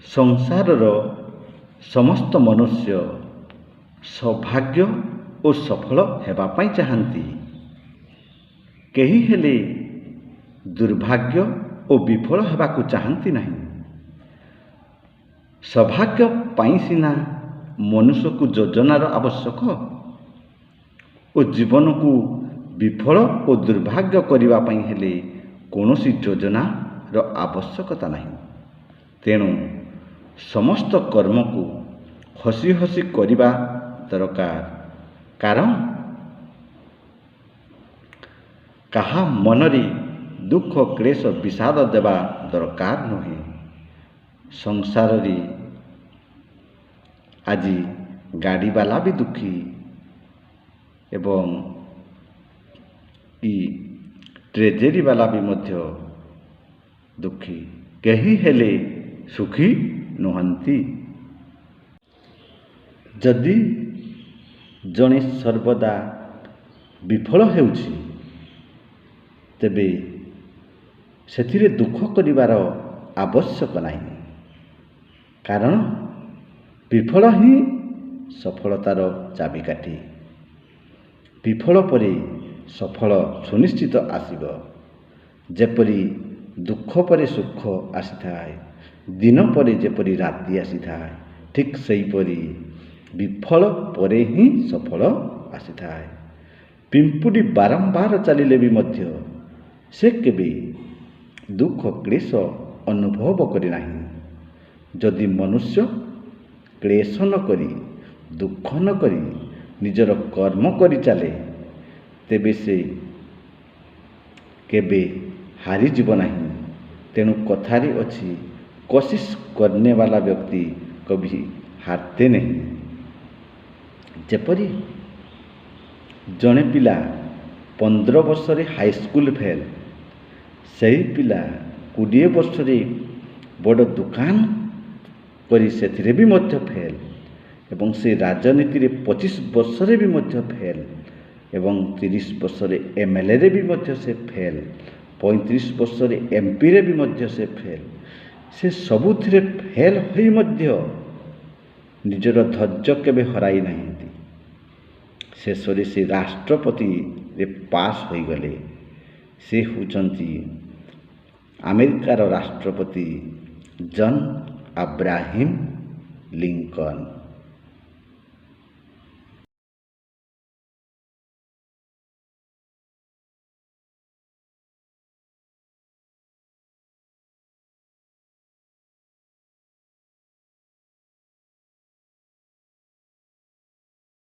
ସଂସାରର ସମସ୍ତ ମନୁଷ୍ୟ ସୌଭାଗ୍ୟ ଓ ସଫଳ ହେବା ପାଇଁ ଚାହାନ୍ତି। କେହି ହେଲେ ଦୁର୍ଭାଗ୍ୟ ଓ ବିଫଳ ହେବାକୁ ଚାହାନ୍ତି ନାହିଁ। ସୌଭାଗ୍ୟ ପାଇଁ ସିନା ମନୁଷ୍ୟକୁ ଯୋଜନାର ଆବଶ୍ୟକ ଓ ଜୀବନକୁ ବିଫଳ ଓ ଦୁର୍ଭାଗ୍ୟ କରିବା ପାଇଁ ହେଲେ କୌଣସି ଯୋଜନାର ଆବଶ୍ୟକତା ନାହିଁ। ତେଣୁ ସମସ୍ତ କର୍ମକୁ ହସି ହସି କରିବା ଦରକାର, କାରଣ କାହା ମନରେ ଦୁଃଖ କ୍ଲେଶ ବିଷାଦ ଦେବା ଦରକାର ନୁହେଁ। ସଂସାରରେ ଆଜି ଗାଡ଼ିବାଲା ବି ଦୁଃଖୀ ଏବଂ ଟ୍ରେଜେରୀବାଲା ବି ମଧ୍ୟ ଦୁଃଖୀ, କେହି ହେଲେ ସୁଖୀ ନୁହନ୍ତି। ଯଦି ଜଣେ ସର୍ବଦା ବିଫଳ ହେଉଛି, ତେବେ ସେଥିରେ ଦୁଃଖ କରିବାର ଆବଶ୍ୟକ ନାହିଁ, କାରଣ ବିଫଳ ହିଁ ସଫଳତାର ଚାବିକାଠି। ବିଫଳ ପରେ ସଫଳ ସୁନିଶ୍ଚିତ ଆସିବ। ଯେପରି ଦୁଃଖ ପରେ ସୁଖ ଆସିଥାଏ, ଦିନ ପରେ ଯେପରି ରାତି ଆସିଥାଏ, ଠିକ୍ ସେହିପରି ବିଫଳ ପରେ ହିଁ ସଫଳ ଆସିଥାଏ। ପିମ୍ପୁଡ଼ି ବାରମ୍ବାର ଚାଲିଲେ ବି ମଧ୍ୟ ସେ କେବେ ଦୁଃଖ କ୍ଲେଶ ଅନୁଭବ କରେ ନାହିଁ। ଯଦି ମନୁଷ୍ୟ କ୍ଲେଶ ନ କରି ଦୁଃଖ ନ କରି ନିଜର କର୍ମ କରି ଚାଲେ, ତେବେ ସେ କେବେ ହାରିଯିବ ନାହିଁ। ତେଣୁ କଥାରେ ଅଛି, କୋଶିଶ କରନେ ବାଲା ବ୍ୟକ୍ତି କଭି ହାରତେ ନାହିଁ। ଯେପରି ଜଣେ ପିଲା 15 ବର୍ଷରେ ହାଇସ୍କୁଲ ଫେଲ, ସେହି ପିଲା 20 ବର୍ଷରେ ବଡ଼ ଦୋକାନ କରି ସେଥିରେ ବି ମଧ୍ୟ ଫେଲ, ଏବଂ ସେ ରାଜନୀତିରେ 25 ବର୍ଷରେ ବି ମଧ୍ୟ ଫେଲ, ଏବଂ 30 ବର୍ଷରେ MLAରେ ବି ମଧ୍ୟ ସେ ଫେଲ, 35 ବର୍ଷରେ MPରେ ବି ମଧ୍ୟ ସେ ଫେଲ। ସେ ସବୁଥିରେ ଫେଲ ହୋଇ ମଧ୍ୟ ନିଜର ଧୈର୍ଯ୍ୟ କେବେ ହରାଇ ନାହାନ୍ତି। ଶେଷରେ ସେ ରାଷ୍ଟ୍ରପତିରେ ପାସ୍ ହୋଇଗଲେ। ସେ ହେଉଛନ୍ତି ଆମେରିକାର ରାଷ୍ଟ୍ରପତି ଜନ୍ ଆବ୍ରାହିମ ଲିଙ୍କନ।